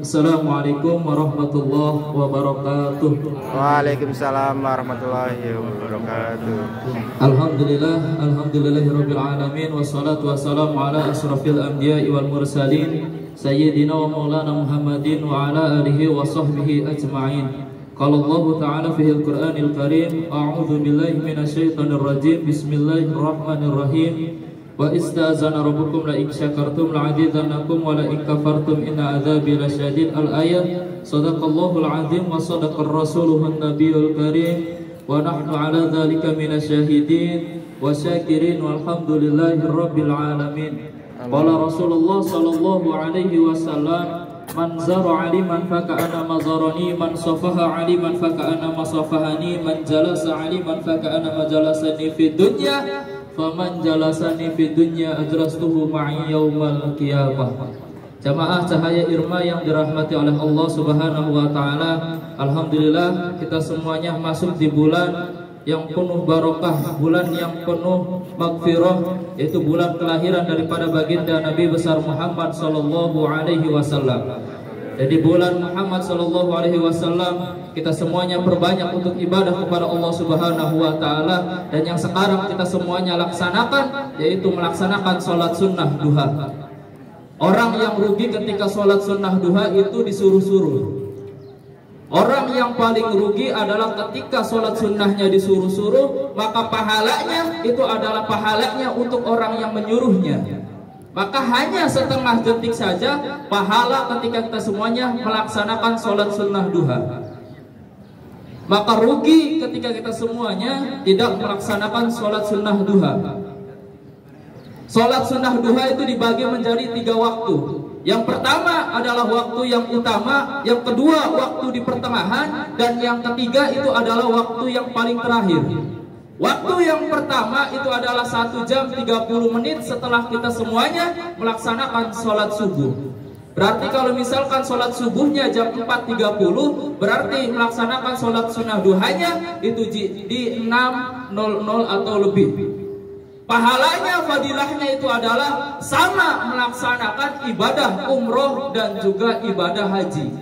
Assalamualaikum warahmatullahi wabarakatuh. Waalaikumsalam warahmatullahi wabarakatuh. Alhamdulillahirabbil alamin wassalatu wassalamu ala asrofil anbiya'i wal mursalin sayyidina wa maulana Muhammadin wa ala alihi wa sahbihi ajma'in. Qala Allah ta'ala fil Qur'anil Karim, a'udzu billahi minasyaitonir rajim. Bismillahirrahmanirrahim. Wa istazana rabbukum la in syakartum la azidannakum wa la in kafartum inna adzabi lasyadid. Al-ayat. Shadaqallahul azim wa sadaqar rasuluhun nabiyul karim wa nahnu ala dzalika minasyahidin wa syakirin walhamdulillahi rabbil alamin. Qala Rasulullah sallallahu alaihi wasallam, man zara aliman faka'ana mazarani, man safaha aliman faka'ana masafahani, man jalasa aliman faka'ana majalasani fid dunya, faman jalasani fid dunya ajrastuhu ma'i yaumal qiyamah. Jamaah cahaya Irma yang dirahmati oleh Allah Subhanahu wa taala, alhamdulillah kita semuanya masuk di bulan yang penuh barokah, bulan yang penuh magfirah, yaitu bulan kelahiran daripada baginda Nabi besar Muhammad sallallahu alaihi wasallam. Jadi bulan Muhammad sallallahu alaihi wasallam kita semuanya perbanyak untuk ibadah kepada Allah Subhanahu wa taala, dan yang sekarang kita semuanya laksanakan yaitu melaksanakan sholat sunnah duha. Orang yang rugi ketika sholat sunnah duha itu disuruh-suruh. Orang yang paling rugi adalah ketika sholat sunnahnya disuruh-suruh, maka pahalanya itu adalah pahalanya untuk orang yang menyuruhnya. Maka hanya setengah detik saja pahala ketika kita semuanya melaksanakan sholat sunnah duha. Maka rugi ketika kita semuanya tidak melaksanakan sholat sunnah duha. Sholat sunnah duha itu dibagi menjadi 3 waktu. Yang pertama adalah waktu yang utama, yang kedua waktu di pertengahan, dan yang ketiga itu adalah waktu yang paling terakhir. Waktu yang pertama itu adalah 1 jam 30 menit setelah kita semuanya melaksanakan sholat subuh. Berarti kalau misalkan sholat subuhnya jam 4.30, berarti melaksanakan sholat sunnah duhanya itu di 6.00 atau lebih. Pahalanya, fadilahnya itu adalah sama melaksanakan ibadah umroh dan juga ibadah haji.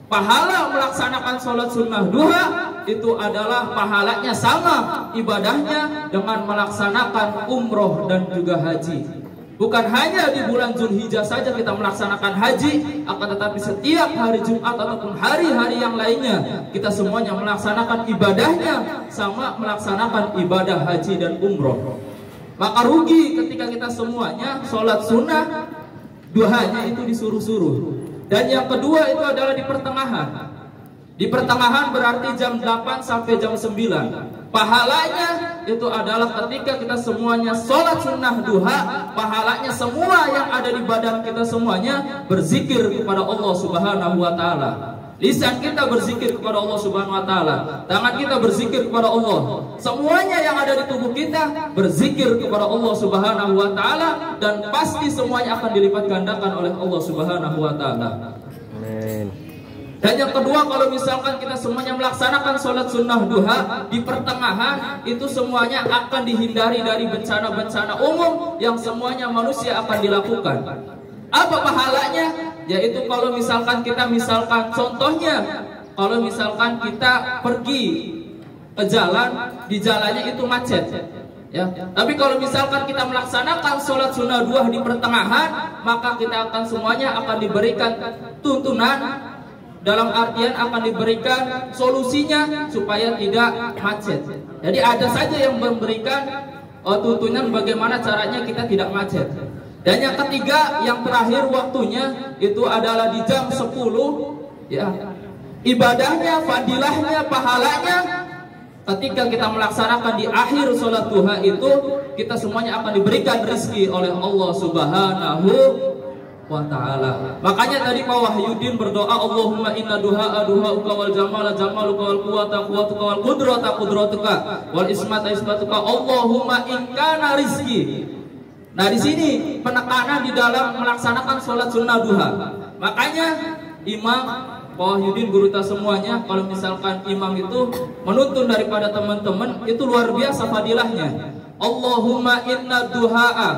Pahala melaksanakan sholat sunnah duha itu adalah pahalanya sama ibadahnya dengan melaksanakan umroh dan juga haji. Bukan hanya di bulan Zulhijjah saja kita melaksanakan haji, akan tetapi setiap hari Jumat ataupun hari-hari yang lainnya kita semuanya melaksanakan ibadahnya sama melaksanakan ibadah haji dan umroh. Maka rugi ketika kita semuanya sholat sunnah duhanya itu disuruh-suruh. Dan yang kedua itu adalah di pertengahan. Di pertengahan berarti jam 8 sampai jam 9. Pahalanya itu adalah ketika kita semuanya sholat sunnah duha, pahalanya semua yang ada di badan kita semuanya berzikir kepada Allah Subhanahu wa taala. Lisan kita berzikir kepada Allah Subhanahu wa taala, tangan kita berzikir kepada Allah. Semuanya yang ada di tubuh kita berzikir kepada Allah Subhanahu wa taala, dan pasti semuanya akan dilipat gandakan oleh Allah Subhanahu wa taala. Amin. Dan yang kedua, kalau misalkan kita semuanya melaksanakan sholat sunnah duha di pertengahan, itu semuanya akan dihindari dari bencana-bencana umum yang semuanya manusia akan dilakukan. Apa pahalanya? Yaitu kalau misalkan kita contohnya, kalau misalkan kita pergi ke jalan, di jalannya itu macet, ya. Tapi kalau misalkan kita melaksanakan sholat sunnah duha di pertengahan, maka kita akan semuanya akan diberikan tuntunan, dalam artian akan diberikan solusinya supaya tidak macet. Jadi ada saja yang memberikan tuntunan bagaimana caranya kita tidak macet. Dan yang ketiga, yang terakhir waktunya itu adalah di jam 10, ya. Ibadahnya, fadilahnya, pahalanya ketika kita melaksanakan di akhir sholat duha itu, kita semuanya akan diberikan rezeki oleh Allah Subhanahu wa ta'ala. Makanya tadi Pak Wahyudin berdoa, Allahumma inna duha'a duha'uka wal jamala jamaluka wal quwata quwatuka wal qudrata qudratuka wal ismata ismatuka Allahumma inkana rizki. Nah, di sini penekanan di dalam melaksanakan sholat sunnah duha. Makanya imam Pak Wahyudin, guru kita semuanya, kalau misalkan imam itu menuntun daripada teman-teman, itu luar biasa fadilahnya. Allahumma inna duha'a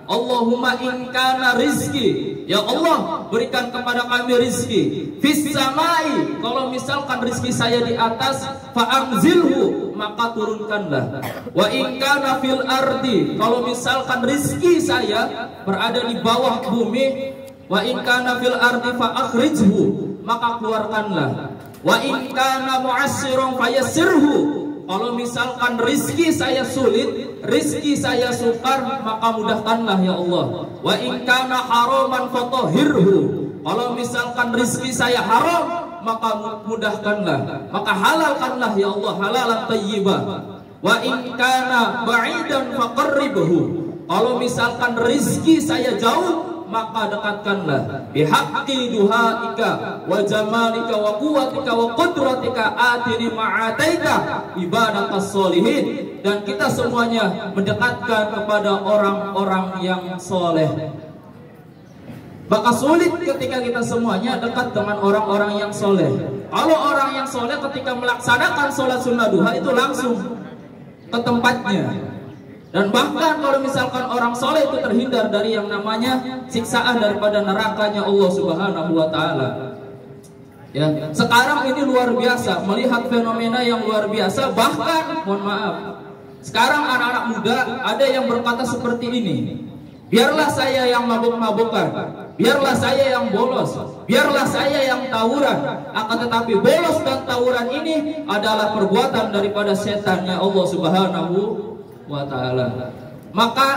Allahumma in kana rizki, ya Allah berikan kepada kami rizki fis samai, kalau misalkan rizki saya di atas, fa'anzilhu, maka turunkanlah. Wa in kana fil ardi, kalau misalkan rizki saya berada di bawah bumi, wa in kana fil ardi fa'akhrijhu, maka keluarkanlah. Wa in kana mu'assirun fayassirhu, kalau misalkan rizki saya sulit, rizki saya sukar, maka mudahkanlah ya Allah. Wa in kana haraman fatahhirhu, kalau misalkan rizki saya haram, maka mudahkanlah, maka halalkanlah ya Allah, halalan thayyibah. Wa in kana ba'idan faqarribhu, kalau misalkan rizki saya jauh, maka dekatkanlah. Bihaqqi duhaika wa jamalika wa quwwatika wa qudratika atini ma'ataika ibadakas solihin. Dan kita semuanya mendekatkan kepada orang-orang yang soleh. Maka sulit ketika kita semuanya dekat dengan orang-orang yang soleh. Kalau orang yang soleh ketika melaksanakan sholat sunnah duha itu langsung ke tempatnya. Dan bahkan kalau misalkan orang soleh itu terhindar dari yang namanya siksaan daripada nerakanya Allah Subhanahu wa Ta'ala. Ya, sekarang ini luar biasa, melihat fenomena yang luar biasa. Bahkan, mohon maaf, sekarang anak-anak muda ada yang berkata seperti ini: biarlah saya yang mabuk-mabukan, biarlah saya yang bolos, biarlah saya yang tawuran. Akan tetapi bolos dan tawuran ini adalah perbuatan daripada setannya Allah Subhanahu wa Ta'ala. Maka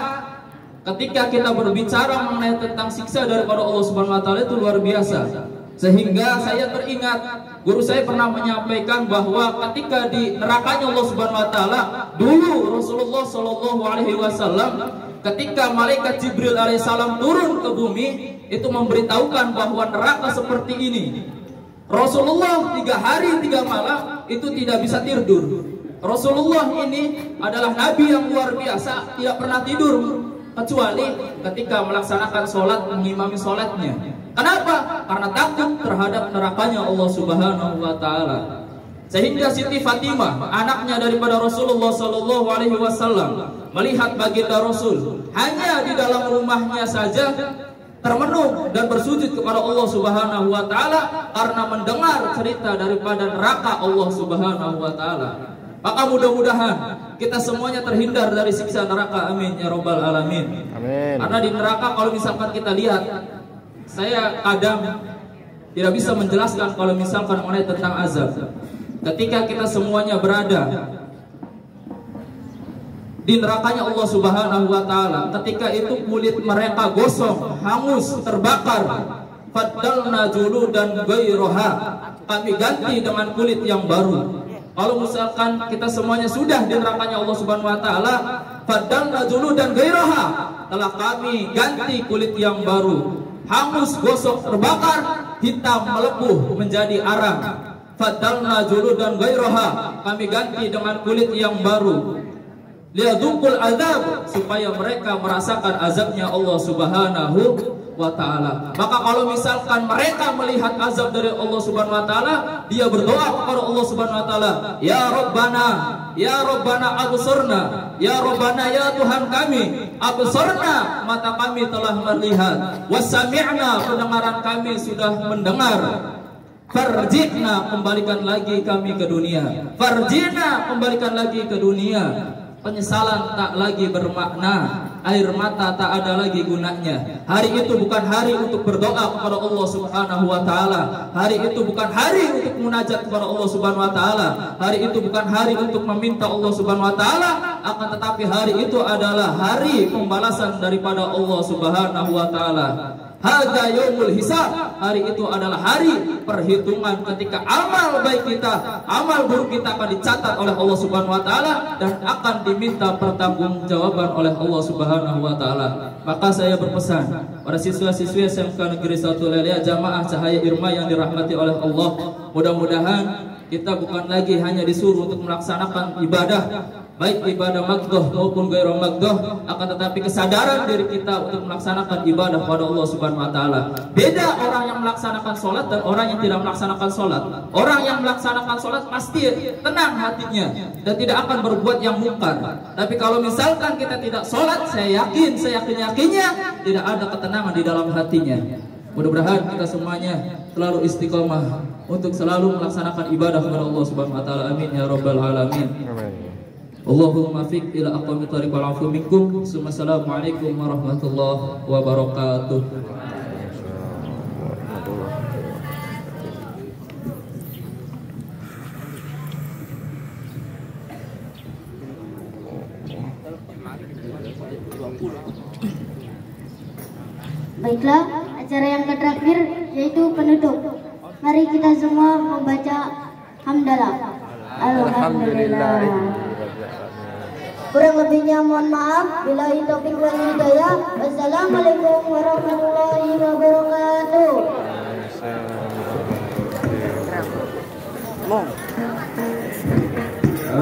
ketika kita berbicara mengenai tentang siksa daripada Allah Subhanahu wa Ta'ala itu luar biasa. Sehingga saya teringat guru saya pernah menyampaikan bahwa ketika di nerakanya Allah Subhanahu wa Ta'ala, dulu Rasulullah Shallallahu alaihi wasallam ketika malaikat Jibril alaihissalam turun ke bumi, itu memberitahukan bahwa neraka seperti ini. Rasulullah 3 hari 3 malam itu tidak bisa tidur. Rasulullah ini adalah nabi yang luar biasa, tidak pernah tidur kecuali ketika melaksanakan sholat, mengimami sholatnya. Kenapa? Karena takut terhadap nerakanya Allah Subhanahu wa Ta'ala. Sehingga Siti Fatimah, anaknya daripada Rasulullah Sallallahu Alaihi Wasallam, melihat baginda Rasul hanya di dalam rumahnya saja termenung dan bersujud kepada Allah Subhanahu wa Ta'ala karena mendengar cerita daripada neraka Allah Subhanahu wa Ta'ala. Maka mudah-mudahan kita semuanya terhindar dari siksa neraka. Amin ya robbal alamin. Amin. Karena di neraka kalau misalkan kita lihat, saya kadang tidak bisa menjelaskan kalau misalkan mengenai tentang azab. Ketika kita semuanya berada di nerakanya Allah Subhanahu wa Ta'ala, ketika itu kulit mereka gosong, hangus, terbakar. Faddalna juludan ghayraha, kami ganti dengan kulit yang baru. Kalau misalkan kita semuanya sudah di nerakanya Allah Subhanahu wa Ta'ala, faddalna juludan ghayraha, telah kami ganti kulit yang baru. Hangus, gosok, terbakar, hitam, melepuh menjadi arang. Faddalna juludan ghayraha, kami ganti dengan kulit yang baru. Liyadzuqul azab, supaya mereka merasakan azabnya Allah Subhanahu wa Ta'ala. Maka kalau misalkan mereka melihat azab dari Allah Subhanahu wa Ta'ala, dia berdoa kepada Allah Subhanahu wa Ta'ala, ya Rabbana absurna, ya Rabbana, ya Tuhan kami, absurna, mata kami telah melihat, wasami'na, pendengaran kami sudah mendengar, farji'na, kembalikan lagi kami ke dunia, farji'na, kembalikan lagi ke dunia. Penyesalan tak lagi bermakna, air mata tak ada lagi gunanya. Hari itu bukan hari untuk berdoa kepada Allah Subhanahu wa Ta'ala. Hari itu bukan hari untuk munajat kepada Allah Subhanahu wa Ta'ala. Hari itu bukan hari untuk meminta Allah Subhanahu wa Ta'ala. Akan tetapi hari itu adalah hari pembalasan daripada Allah Subhanahu wa Ta'ala. Hadza yaumul hisab, hari itu adalah hari perhitungan ketika amal baik kita, amal buruk kita akan dicatat oleh Allah Subhanahu wa Ta'ala dan akan diminta pertanggungjawaban oleh Allah Subhanahu wa Ta'ala. Maka saya berpesan pada siswa-siswi SMK Negeri 1 Lelea Jamaah Cahaya Irma yang dirahmati oleh Allah, mudah-mudahan kita bukan lagi hanya disuruh untuk melaksanakan ibadah, baik ibadah maghdhah maupun ghairu maghdhah, akan tetapi kesadaran diri kita untuk melaksanakan ibadah pada Allah Subhanahu wa taala. Beda orang yang melaksanakan sholat dan orang yang tidak melaksanakan sholat. Orang yang melaksanakan sholat pasti tenang hatinya dan tidak akan berbuat yang mungkar. Tapi kalau misalkan kita tidak sholat, saya yakinnya tidak ada ketenangan di dalam hatinya. Mudah-mudahan kita semuanya selalu istiqomah untuk selalu melaksanakan ibadah kepada Allah Subhanahu wa taala. Amin ya rabbal alamin. Allahumma fiq ila aqwamit thariq wal afu minkum. Assalamualaikum warahmatullahi wabarakatuh. Baiklah, acara yang terakhir yaitu penutup. Mari kita semua membaca hamdalah. Alhamdulillah. Kurang lebihnya mohon maaf. Billahi taufiq wal hidayah. Wassalamualaikum warahmatullahi wabarakatuh.